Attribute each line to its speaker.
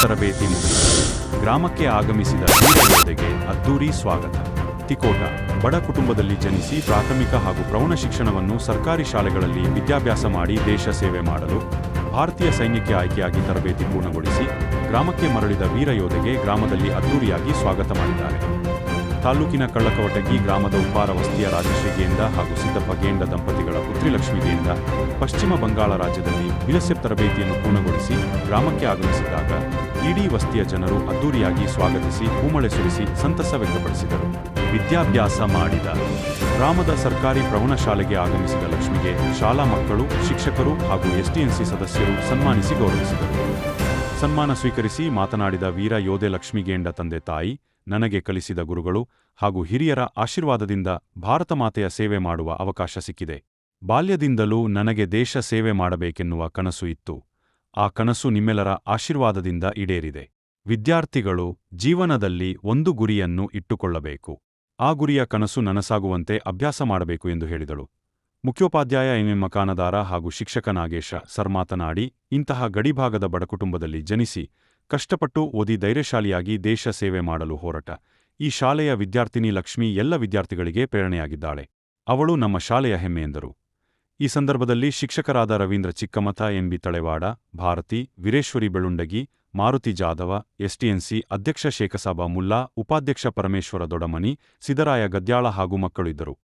Speaker 1: ತರಬೇತಿ ಮುಗಿಸಿ ಗ್ರಾಮಕ್ಕೆ ಆಗಮಿಸಿದ ವೀರ ಯೋಧೆಗೆ ಅದ್ದೂರಿ ಸ್ವಾಗತ. ತಿಕೋಟ ಬಡ ಕುಟುಂಬದಲ್ಲಿ ಜನಿಸಿ ಪ್ರಾಥಮಿಕ ಹಾಗೂ ಪ್ರೌಢ ಶಿಕ್ಷಣವನ್ನು ಸರ್ಕಾರಿ ಶಾಲೆಗಳಲ್ಲಿ ವಿದ್ಯಾಭ್ಯಾಸ ಮಾಡಿ ದೇಶ ಸೇವೆ ಮಾಡಲು ಭಾರತೀಯ ಸೈನ್ಯಕ್ಕೆ ಆಯ್ಕೆಯಾಗಿ ತರಬೇತಿ ಪೂರ್ಣಗೊಳಿಸಿ ಗ್ರಾಮಕ್ಕೆ ಮರಳಿದ ವೀರ ಯೋಧೆಗೆ ಗ್ರಾಮದಲ್ಲಿ ಅದ್ದೂರಿಯಾಗಿ ಸ್ವಾಗತ ಮಾಡಿದ್ದಾರೆ. ತಾಲೂಕಿನ ಕಳ್ಳಕವಟಗಿ ಗ್ರಾಮದ ಉಪ್ಪಾರ ವಸ್ತಿಯ ರಾಜಶ್ರೀ ಗೇಂಡ ಹಾಗೂ ಸಿದ್ದಪ್ಪ ಗೇಂಡ ದಂಪತಿಗಳ ಪುತ್ರಿ ಲಕ್ಷ್ಮೀ ಗೇಂಡ ಪಶ್ಚಿಮ ಬಂಗಾಳ ರಾಜ್ಯದಲ್ಲಿ ಬಿಎಸ್ಎಫ್ ತರಬೇತಿಯನ್ನು ಪೂರ್ಣಗೊಳಿಸಿ ಗ್ರಾಮಕ್ಕೆ ಆಗಮಿಸಿದಾಗ ಇಡೀ ವಸ್ತಿಯ ಜನರು ಅದ್ದೂರಿಯಾಗಿ ಸ್ವಾಗತಿಸಿ ಹೂಮಳೆ ಸುರಿಸಿ ಸಂತಸ ವ್ಯಕ್ತಪಡಿಸಿದರು. ವಿದ್ಯಾಭ್ಯಾಸ ಮಾಡಿದ ಗ್ರಾಮದ ಸರ್ಕಾರಿ ಪ್ರೌಢಶಾಲೆಗೆ ಆಗಮಿಸಿದ ಲಕ್ಷ್ಮಿಗೆ ಶಾಲಾ ಮಕ್ಕಳು, ಶಿಕ್ಷಕರು ಹಾಗೂ ಎಸ್ಟಿಎನ್ಸಿ ಸದಸ್ಯರು ಸನ್ಮಾನಿಸಿ ಗೌರವಿಸಿದರು. ಸನ್ಮಾನ ಸ್ವೀಕರಿಸಿ ಮಾತನಾಡಿದ ವೀರ ಯೋಧೆ ಲಕ್ಷ್ಮೀ ಗೇಂಡ ತಂದೆ ತಾಯಿ ನನಗೆ ಕಲಿಸಿದ ಗುರುಗಳು ಹಾಗೂ ಹಿರಿಯರ ಆಶೀರ್ವಾದದಿಂದ ಭಾರತ ಮಾತೆಯ ಸೇವೆ ಮಾಡುವ ಅವಕಾಶ ಸಿಕ್ಕಿದೆ. ಬಾಲ್ಯದಿಂದಲೂ ನನಗೆ ದೇಶ ಸೇವೆ ಮಾಡಬೇಕೆನ್ನುವ ಕನಸು ಇತ್ತು. ಆ ಕನಸು ನಿಮ್ಮೆಲ್ಲರ ಆಶೀರ್ವಾದದಿಂದ ಈಡೇರಿದೆ. ವಿದ್ಯಾರ್ಥಿಗಳು ಜೀವನದಲ್ಲಿ ಒಂದು ಗುರಿಯನ್ನು ಇಟ್ಟುಕೊಳ್ಳಬೇಕು. ಆ ಗುರಿಯ ಕನಸು ನನಸಾಗುವಂತೆ ಅಭ್ಯಾಸ ಮಾಡಬೇಕು ಎಂದು ಹೇಳಿದಳು. ಮುಖ್ಯೋಪಾಧ್ಯಾಯ ಎಂ ಮಕಾನದಾರ ಹಾಗೂ ಶಿಕ್ಷಕ ನಾಗೇಶ ಸರ್ ಮಾತನಾಡಿ, ಇಂತಹ ಗಡಿಭಾಗದ ಬಡಕುಟುಂಬದಲ್ಲಿ ಜನಿಸಿ ಕಷ್ಟಪಟ್ಟು ಓದಿ ಧೈರ್ಯಶಾಲಿಯಾಗಿ ದೇಶ ಸೇವೆ ಮಾಡಲು ಹೊರಟ ಈ ಶಾಲೆಯ ವಿದ್ಯಾರ್ಥಿನಿ ಲಕ್ಷ್ಮಿ ಎಲ್ಲ ವಿದ್ಯಾರ್ಥಿಗಳಿಗೆ ಪ್ರೇರಣೆಯಾಗಿದ್ದಾಳೆ. ಅವಳು ನಮ್ಮ ಶಾಲೆಯ ಹೆಮ್ಮೆ ಎಂದರು. ಈ ಸಂದರ್ಭದಲ್ಲಿ ಶಿಕ್ಷಕರಾದ ರವೀಂದ್ರ ಚಿಕ್ಕಮಥ, ಎನ್ಬಿ ತಳೆವಾಡ, ಭಾರತಿ, ವೀರೇಶ್ವರಿ ಬೆಳುಂಡಗಿ, ಮಾರುತಿ ಜಾಧವ, ಎಸ್ಟಿಎನ್ಸಿ ಅಧ್ಯಕ್ಷ ಶೇಖಸಾಬ ಮುಲ್ಲಾ, ಉಪಾಧ್ಯಕ್ಷ ಪರಮೇಶ್ವರ ದೊಡಮನಿ, ಸಿದ್ದರಾಯ ಗದ್ಯಾಳ ಹಾಗೂ ಮಕ್ಕಳು ಇದ್ದರು.